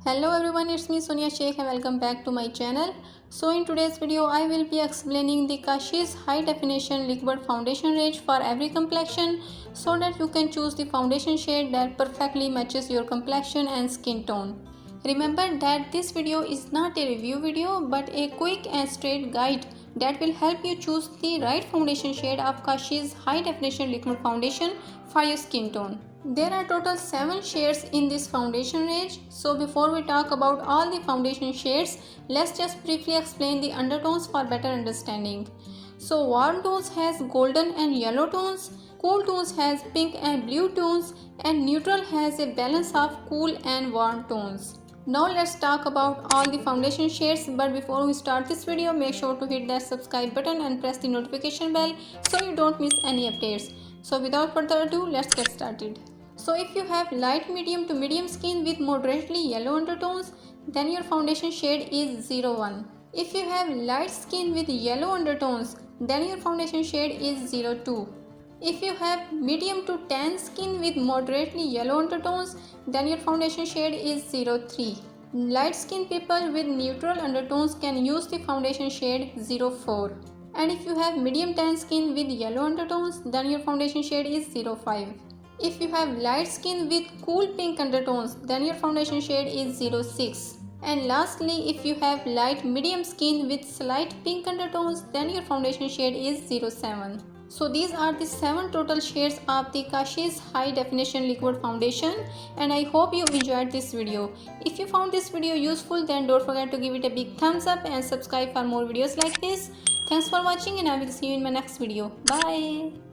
Hello everyone, it's me Sonia Shaikh and welcome back to my channel. So in today's video I will be explaining the Kashees high definition liquid foundation range for every complexion so that you can choose the foundation shade that perfectly matches your complexion and skin tone. Remember that this video is not a review video but a quick and straight guide that will help you choose the right foundation shade of Kashees high definition liquid foundation for your skin tone. There are total 7 shades in this foundation range. So before we talk about all the foundation shades, let's just briefly explain the undertones for better understanding. So warm tones has golden and yellow tones, cool tones has pink and blue tones, and neutral has a balance of cool and warm tones. Now let's talk about all the foundation shades, but before we start this video, make sure to hit that subscribe button and press the notification bell so you don't miss any updates. So without further ado, let's get started. So if you have light medium to medium skin with moderately yellow undertones, then your foundation shade is 01. If you have light skin with yellow undertones, then your foundation shade is 02. If you have medium to tan skin with moderately yellow undertones, then your foundation shade is 03. Light skin people with neutral undertones can use the foundation shade 04. And if you have medium tan skin with yellow undertones, then your foundation shade is 05. If you have light skin with cool pink undertones, then your foundation shade is 06. And lastly, if you have light medium skin with slight pink undertones, then your foundation shade is 07. So these are the 7 total shades of the Kashees high definition liquid foundation, and I hope you enjoyed this video. If you found this video useful, then don't forget to give it a big thumbs up and subscribe for more videos like this. Thanks for watching and I will see you in my next video. Bye.